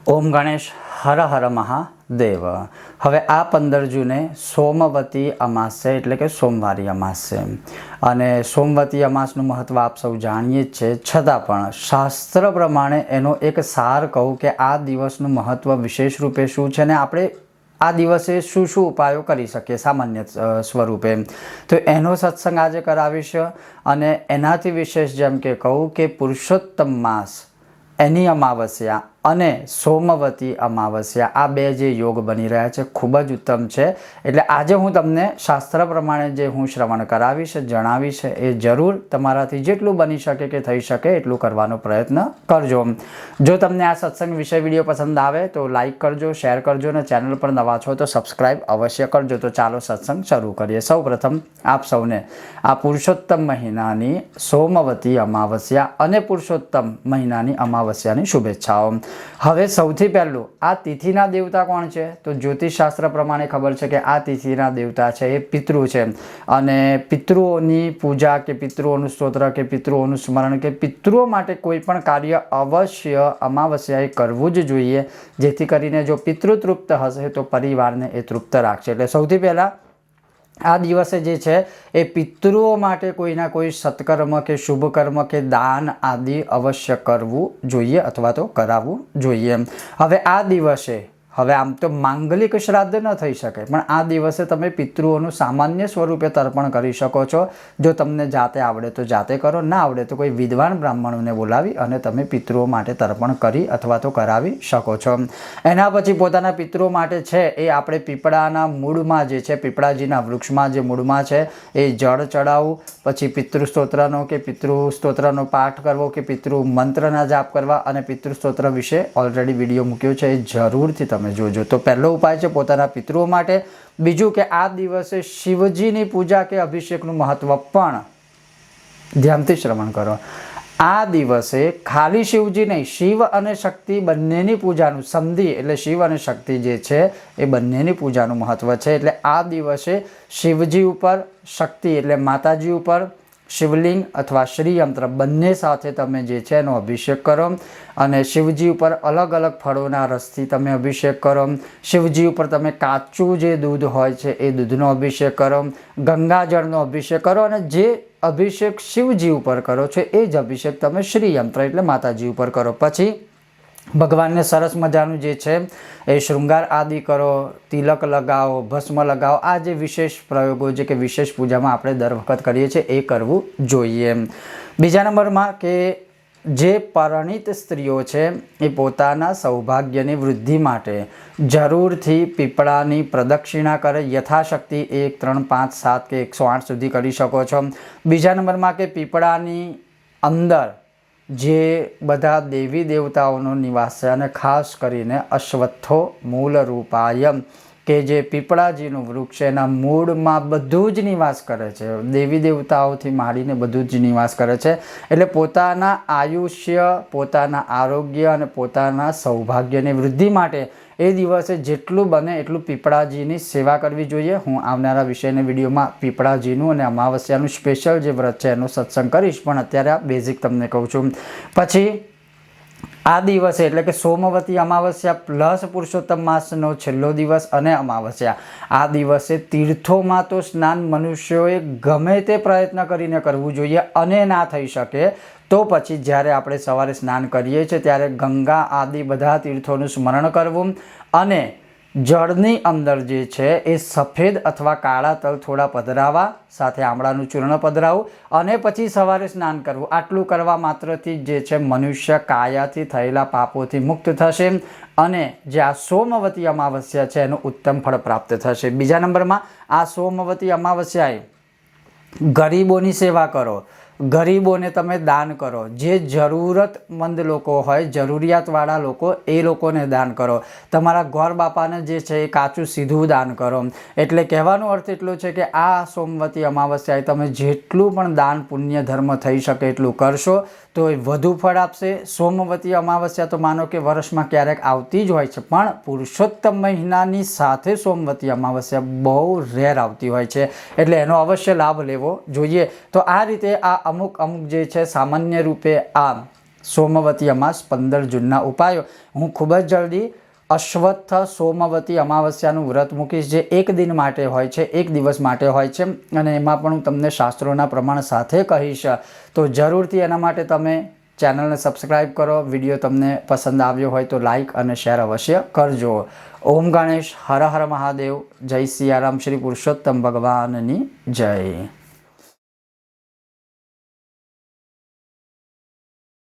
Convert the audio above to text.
ઓમ ગણેશ હર હર મહાદેવ। હવે આ 15 જૂને સોમવતી અમાસ છે, એટલે કે સોમવારી અમાસ છે અને સોમવતી અમાસનું મહત્ત્વ આપ સૌ જાણીએ જ છે। છતાં પણ શાસ્ત્ર પ્રમાણે એનો એક સાર કહું કે આ દિવસનું મહત્ત્વ વિશેષ રૂપે શું છે ને આપણે આ દિવસે શું શું ઉપાયો કરી શકીએ સામાન્ય સ્વરૂપે, તો એનો સત્સંગ આજે કરાવીશ। અને એનાથી વિશેષ જેમ કે કહું કે પુરુષોત્તમ માસ એની અમાવસ્યા અને સોમવતી અમાવસ્યા આ બે જે યોગ બની રહ્યા છે ખૂબ જ ઉત્તમ છે। એટલે આજે હું તમને શાસ્ત્ર પ્રમાણે જે હું શ્રવણ કરાવીશ, જણાવીશ એ જરૂર તમારાથી જેટલું બની શકે કે થઈ શકે એટલું કરવાનો પ્રયત્ન કરજો। જો તમને આ સત્સંગ વિષય વિડીયો પસંદ આવે તો લાઈક કરજો, શેર કરજો અને ચેનલ પર નવા છો તો સબસ્ક્રાઈબ અવશ્ય કરજો। તો ચાલો સત્સંગ શરૂ કરીએ। સૌપ્રથમ આપ સૌને આ પુરુષોત્તમ મહિનાની સોમવતી અમાવસ્યા અને પુરુષોત્તમ મહિનાની અમાવસ્યાની શુભેચ્છાઓ। હવે સૌથી પહેલું આ તિથિના દેવતા કોણ છે? તો જ્યોતિષશાસ્ત્ર પ્રમાણે ખબર છે કે આ તિથિના દેવતા છે એ પિતૃ છે અને પિતૃઓની પૂજા કે પિતૃઓનું સ્તોત્ર કે પિતૃઓનું સ્મરણ કે પિતૃઓ માટે કોઈ પણ કાર્ય અવશ્ય અમાવસ્યાએ કરવું જ જોઈએ, જેથી કરીને જો પિતૃ તૃપ્ત હશે તો પરિવારને એ તૃપ્ત રાખશે। એટલે સૌથી પહેલાં આ દિવસે જે છે એ પિતૃઓ માટે કોઈના કોઈ સત્કર્મ કે શુભ કર્મ કે દાન આદિ અવશ્ય કરવું જોઈએ અથવા તો કરાવવું જોઈએ। હવે આ દિવસે હવે આમ તો માંગલિક શ્રાદ્ધ ન થઈ શકે, પણ આ દિવસે તમે પિતૃઓનું સામાન્ય સ્વરૂપે તર્પણ કરી શકો છો। જો તમને જાતે આવડે તો જાતે કરો, ના આવડે તો કોઈ વિદ્વાન બ્રાહ્મણોને બોલાવી અને તમે પિતૃઓ માટે તર્પણ કરી અથવા તો કરાવી શકો છો। એના પછી પોતાના પિતૃઓ માટે છે એ આપણે પીપળાના મૂળમાં જે છે, પીપળાજીના વૃક્ષમાં જે મૂળમાં છે એ જળ ચડાવવું, પછી પિતૃ સ્તોત્રનો કે પિતૃ સ્તોત્રનો પાઠ કરવો કે પિતૃ મંત્રના જાપ કરવા, અને પિતૃ સ્તોત્ર વિશે ઓલરેડી વિડીયો મૂક્યો છે, એ જરૂરથી તમે જોજો। તો પહેલો ઉપાય છે પોતાના પિતૃઓ માટે। બીજું કે આ દિવસે શિવજીની પૂજા કે અભિષેકનું મહત્વ પણ ધ્યાનથી શ્રવણ કરો। આ દિવસે ખાલી શિવજી નહીં, શિવ અને શક્તિ બંનેની પૂજાનું સંધિ, એટલે શિવ અને શક્તિ જે છે એ બંનેની પૂજાનું મહત્વ છે। એટલે આ દિવસે શિવજી ઉપર, શક્તિ એટલે માતાજી ઉપર શિવલિંગ અથવા શ્રીયંત્ર બંને સાથે તમે જે છે એનો અભિષેક કરો અને શિવજી ઉપર અલગ અલગ ફળોના રસથી તમે અભિષેક કરો। શિવજી ઉપર તમે કાચું જે દૂધ હોય છે એ દૂધનો અભિષેક કરો, ગંગાજળનો અભિષેક કરો અને જે અભિષેક શિવજી ઉપર કરો છો એ જ અભિષેક તમે શ્રીયંત્ર એટલે માતાજી ઉપર કરો। પછી ભગવાનને સરસ મજાનું જે છે એ શૃંગાર આદિ કરો, તિલક લગાવો, ભસ્મ લગાવો। આ જે વિશેષ પ્રયોગો છે કે વિશેષ પૂજામાં આપણે દર વખત કરીએ છીએ એ કરવું જોઈએ। બીજા નંબરમાં કે જે પરિણીત સ્ત્રીઓ છે એ પોતાના સૌભાગ્યની વૃદ્ધિ માટે જરૂરથી પીપળાની પ્રદક્ષિણા કરે, યથાશક્તિ 1, 3, 5, 7 કે 108 સુધી કરી શકો છો। બીજા નંબરમાં કે પીપળાની અંદર જે બધા દેવી દેવતાઓનો નિવાસ છે અને ખાસ કરીને અશ્વત્થો મૂળ રૂપાય કે જે પીપળાજીનું વૃક્ષ છે એના મૂળમાં બધું જ નિવાસ કરે છે, દેવી દેવતાઓથી માંડીને બધું જ નિવાસ કરે છે। એટલે પોતાના આયુષ્ય, પોતાના આરોગ્ય અને પોતાના સૌભાગ્યની વૃદ્ધિ માટે એ દિવસે જેટલું બને એટલું પીપળાજીની સેવા કરવી જોઈએ। હું આવનારા વિષયના વિડીયોમાં પીપળાજીનું અને અમાવસ્યાનું સ્પેશિયલ જે વ્રત છે એનું સત્સંગ કરીશ, પણ અત્યારે આ બેઝિક તમને કહું છું। પછી આ દિવસે એટલે કે સોમવતી અમાવસ્યા પ્લસ પુરુષોત્તમ માસનો છેલ્લો દિવસ અને અમાવસ્યા, આ દિવસે તીર્થોમાં તો સ્નાન મનુષ્યોએ ગમે તે પ્રયત્ન કરીને કરવું જોઈએ અને ના થઈ શકે તો પછી જ્યારે આપણે સવારે સ્નાન કરીએ છીએ ત્યારે ગંગા આદિ બધા તીર્થોનું સ્મરણ કરવું અને જળની અંદર જે છે એ સફેદ અથવા કાળા તલ થોડા પધરાવા, સાથે આમળાનું ચૂર્ણ પધરાવું અને પછી સવારે સ્નાન કરવું। આટલું કરવા માત્રથી જે છે મનુષ્ય કાયાથી થયેલા પાપોથી મુક્ત થશે અને જે આ સોમવતી અમાવસ્યા છે એનું ઉત્તમ ફળ પ્રાપ્ત થશે। બીજા નંબરમાં આ સોમવતી અમાવસ્યાએ ગરીબોની સેવા કરો, ગરીબોને તમે દાન કરો, જે જરૂરતમંદ લોકો હોય, જરૂરિયાતવાળા લોકો, એ લોકોને દાન કરો। તમારા ગોર બાપાને જે છે એ કાચું સીધું દાન કરો। એટલે કહેવાનો અર્થ એટલો છે કે આ સોમવતી અમાવસ્યાએ તમે જેટલું પણ દાન પુણ્ય ધર્મ થઈ શકે એટલું કરશો તો એ વધુ ફળ આપશે। સોમવતી અમાવસ્યા તો માનો કે વર્ષમાં ક્યારેક આવતી જ હોય છે, પણ પુરુષોત્તમ મહિનાની સાથે સોમવતી અમાવસ્યા બહુ રેર આવતી હોય છે, એટલે એનો અવશ્ય લાભ લેવો જોઈએ। તો આ રીતે આ અમુક જે છે સામાન્ય રૂપે આ સોમવતી અમાસ 15 જૂનના ઉપાયો હું ખૂબ જ જલ્દી અશ્વત્થ સોમવતી અમાવસ્યાનું વ્રત મૂકીશ, જે એક દિન માટે હોય છે, એક દિવસ માટે હોય છે, અને એમાં પણ હું તમને શાસ્ત્રોના પ્રમાણ સાથે કહીશ. તો જરૂરથી એના માટે તમે ચેનલને સબસ્ક્રાઈબ કરો. વિડીયો તમને પસંદ આવ્યો હોય તો લાઈક અને શેર અવશ્ય કરજો. ઓમ ગણેશ, હર હર મહાદેવ, જય સિયારામ, શ્રી પુરુષોત્તમ ભગવાનની જય.